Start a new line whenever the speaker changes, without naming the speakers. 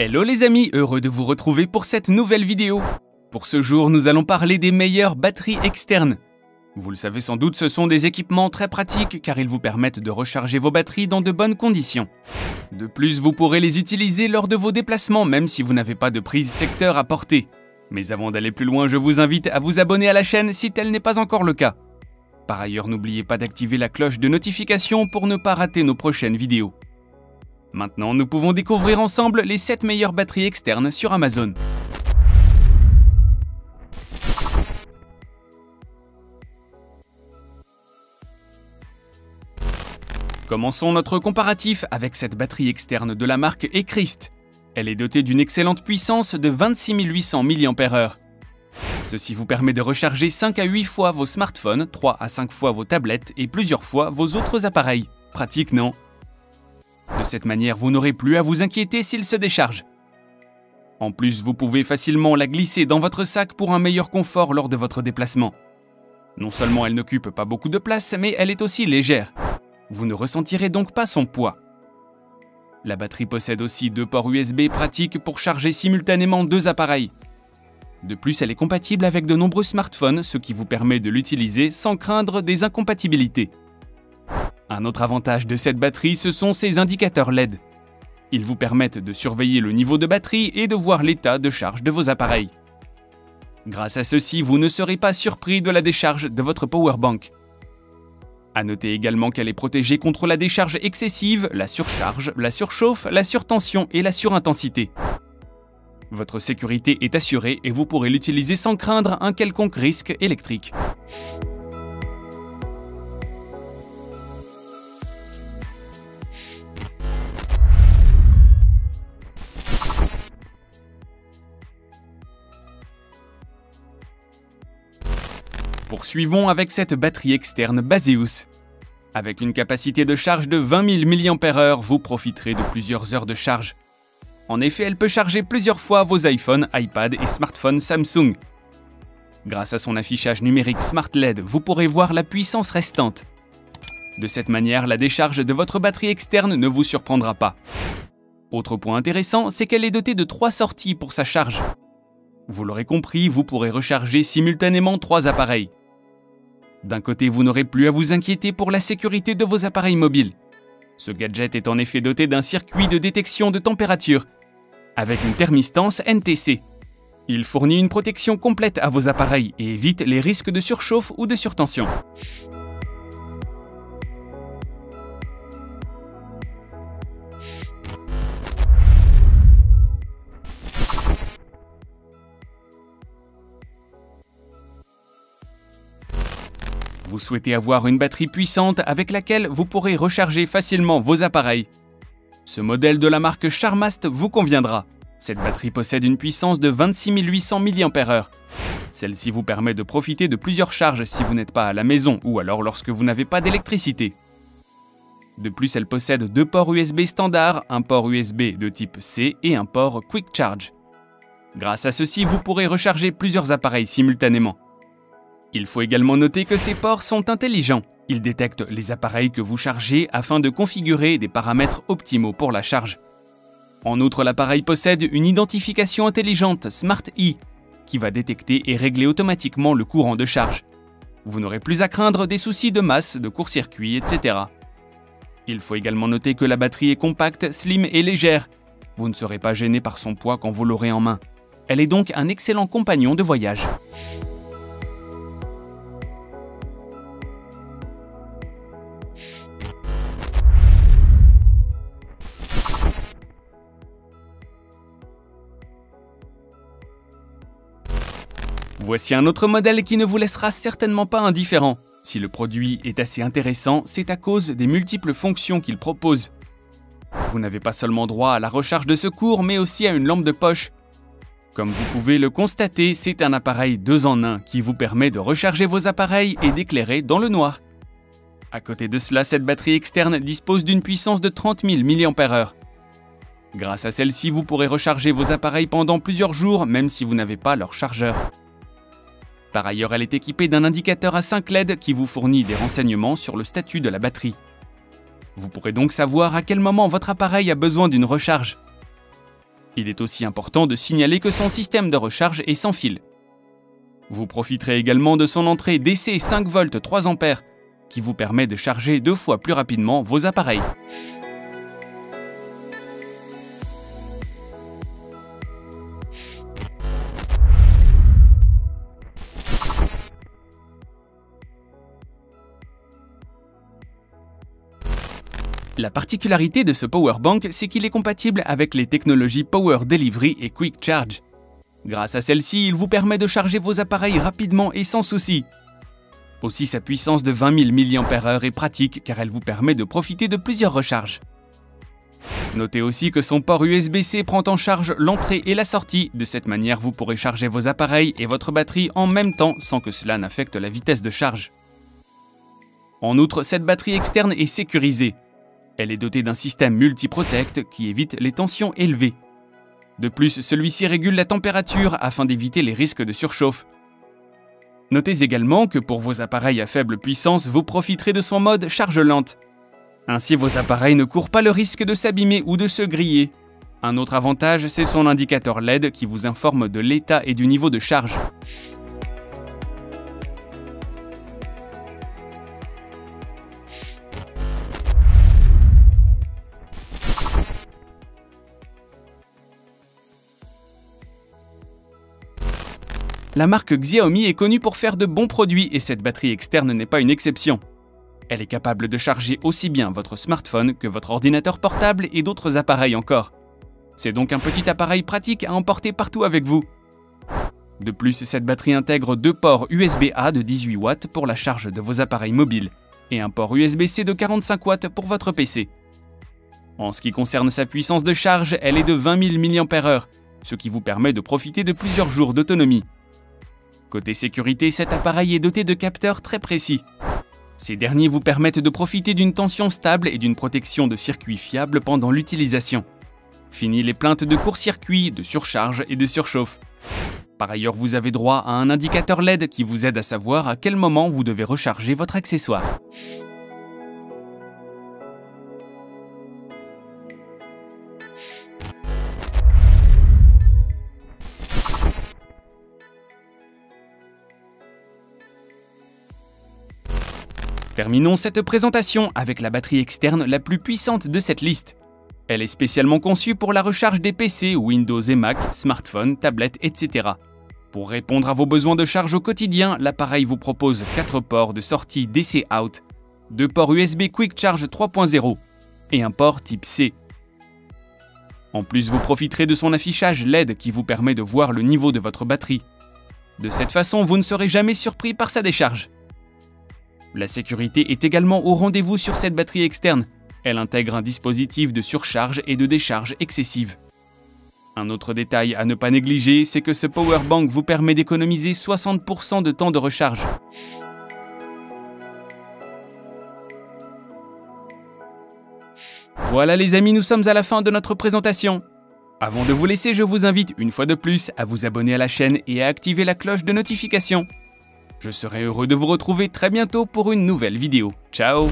Hello les amis, heureux de vous retrouver pour cette nouvelle vidéo. Pour ce jour, nous allons parler des meilleures batteries externes. Vous le savez sans doute, ce sont des équipements très pratiques car ils vous permettent de recharger vos batteries dans de bonnes conditions. De plus, vous pourrez les utiliser lors de vos déplacements même si vous n'avez pas de prise secteur à porter. Mais avant d'aller plus loin, je vous invite à vous abonner à la chaîne si tel n'est pas encore le cas. Par ailleurs, n'oubliez pas d'activer la cloche de notification pour ne pas rater nos prochaines vidéos. Maintenant, nous pouvons découvrir ensemble les 7 meilleures batteries externes sur Amazon. Commençons notre comparatif avec cette batterie externe de la marque Ecrist. Elle est dotée d'une excellente puissance de 26 800 mAh. Ceci vous permet de recharger 5 à 8 fois vos smartphones, 3 à 5 fois vos tablettes et plusieurs fois vos autres appareils. Pratique, non ? De cette manière, vous n'aurez plus à vous inquiéter s'il se décharge. En plus, vous pouvez facilement la glisser dans votre sac pour un meilleur confort lors de votre déplacement. Non seulement elle n'occupe pas beaucoup de place, mais elle est aussi légère. Vous ne ressentirez donc pas son poids. La batterie possède aussi 2 ports USB pratiques pour charger simultanément 2 appareils. De plus, elle est compatible avec de nombreux smartphones, ce qui vous permet de l'utiliser sans craindre des incompatibilités. Un autre avantage de cette batterie, ce sont ses indicateurs LED. Ils vous permettent de surveiller le niveau de batterie et de voir l'état de charge de vos appareils. Grâce à ceci, vous ne serez pas surpris de la décharge de votre powerbank. À noter également qu'elle est protégée contre la décharge excessive, la surcharge, la surchauffe, la surtension et la surintensité. Votre sécurité est assurée et vous pourrez l'utiliser sans craindre un quelconque risque électrique. Poursuivons avec cette batterie externe Baseus. Avec une capacité de charge de 20 000 mAh, vous profiterez de plusieurs heures de charge. En effet, elle peut charger plusieurs fois vos iPhones, iPad et smartphones Samsung. Grâce à son affichage numérique Smart LED, vous pourrez voir la puissance restante. De cette manière, la décharge de votre batterie externe ne vous surprendra pas. Autre point intéressant, c'est qu'elle est dotée de 3 sorties pour sa charge. Vous l'aurez compris, vous pourrez recharger simultanément 3 appareils. D'un côté, vous n'aurez plus à vous inquiéter pour la sécurité de vos appareils mobiles. Ce gadget est en effet doté d'un circuit de détection de température, avec une thermistance NTC. Il fournit une protection complète à vos appareils et évite les risques de surchauffe ou de surtension. Vous souhaitez avoir une batterie puissante avec laquelle vous pourrez recharger facilement vos appareils. Ce modèle de la marque Charmast vous conviendra. Cette batterie possède une puissance de 26 800 mAh. Celle-ci vous permet de profiter de plusieurs charges si vous n'êtes pas à la maison ou alors lorsque vous n'avez pas d'électricité. De plus, elle possède 2 ports USB standards, un port USB de type C et un port Quick Charge. Grâce à ceci, vous pourrez recharger plusieurs appareils simultanément. Il faut également noter que ces ports sont intelligents. Ils détectent les appareils que vous chargez afin de configurer des paramètres optimaux pour la charge. En outre, l'appareil possède une identification intelligente Smart E qui va détecter et régler automatiquement le courant de charge. Vous n'aurez plus à craindre des soucis de masse, de court-circuit, etc. Il faut également noter que la batterie est compacte, slim et légère. Vous ne serez pas gêné par son poids quand vous l'aurez en main. Elle est donc un excellent compagnon de voyage. Voici un autre modèle qui ne vous laissera certainement pas indifférent. Si le produit est assez intéressant, c'est à cause des multiples fonctions qu'il propose. Vous n'avez pas seulement droit à la recharge de secours, mais aussi à une lampe de poche. Comme vous pouvez le constater, c'est un appareil 2 en 1 qui vous permet de recharger vos appareils et d'éclairer dans le noir. À côté de cela, cette batterie externe dispose d'une puissance de 30 000 mAh. Grâce à celle-ci, vous pourrez recharger vos appareils pendant plusieurs jours, même si vous n'avez pas leur chargeur. Par ailleurs, elle est équipée d'un indicateur à 5 LED qui vous fournit des renseignements sur le statut de la batterie. Vous pourrez donc savoir à quel moment votre appareil a besoin d'une recharge. Il est aussi important de signaler que son système de recharge est sans fil. Vous profiterez également de son entrée DC 5V 3A qui vous permet de charger 2 fois plus rapidement vos appareils. La particularité de ce powerbank, c'est qu'il est compatible avec les technologies Power Delivery et Quick Charge. Grâce à celle-ci, il vous permet de charger vos appareils rapidement et sans souci. Aussi, sa puissance de 20 000 mAh est pratique car elle vous permet de profiter de plusieurs recharges. Notez aussi que son port USB-C prend en charge l'entrée et la sortie. De cette manière, vous pourrez charger vos appareils et votre batterie en même temps sans que cela n'affecte la vitesse de charge. En outre, cette batterie externe est sécurisée. Elle est dotée d'un système multi-protect qui évite les tensions élevées. De plus, celui-ci régule la température afin d'éviter les risques de surchauffe. Notez également que pour vos appareils à faible puissance, vous profiterez de son mode charge lente. Ainsi, vos appareils ne courent pas le risque de s'abîmer ou de se griller. Un autre avantage, c'est son indicateur LED qui vous informe de l'état et du niveau de charge. La marque Xiaomi est connue pour faire de bons produits et cette batterie externe n'est pas une exception. Elle est capable de charger aussi bien votre smartphone que votre ordinateur portable et d'autres appareils encore. C'est donc un petit appareil pratique à emporter partout avec vous. De plus, cette batterie intègre 2 ports USB-A de 18 watts pour la charge de vos appareils mobiles et un port USB-C de 45 watts pour votre PC. En ce qui concerne sa puissance de charge, elle est de 20 000 mAh, ce qui vous permet de profiter de plusieurs jours d'autonomie. Côté sécurité, cet appareil est doté de capteurs très précis. Ces derniers vous permettent de profiter d'une tension stable et d'une protection de circuit fiable pendant l'utilisation. Fini les plaintes de court-circuit, de surcharge et de surchauffe. Par ailleurs, vous avez droit à un indicateur LED qui vous aide à savoir à quel moment vous devez recharger votre accessoire. Terminons cette présentation avec la batterie externe la plus puissante de cette liste. Elle est spécialement conçue pour la recharge des PC, Windows et Mac, smartphones, tablettes, etc. Pour répondre à vos besoins de charge au quotidien, l'appareil vous propose 4 ports de sortie DC Out, 2 ports USB Quick Charge 3.0 et un port type C. En plus, vous profiterez de son affichage LED qui vous permet de voir le niveau de votre batterie. De cette façon, vous ne serez jamais surpris par sa décharge. La sécurité est également au rendez-vous sur cette batterie externe. Elle intègre un dispositif de surcharge et de décharge excessive. Un autre détail à ne pas négliger, c'est que ce powerbank vous permet d'économiser 60% de temps de recharge. Voilà les amis, nous sommes à la fin de notre présentation. Avant de vous laisser, je vous invite une fois de plus à vous abonner à la chaîne et à activer la cloche de notification. Je serai heureux de vous retrouver très bientôt pour une nouvelle vidéo. Ciao!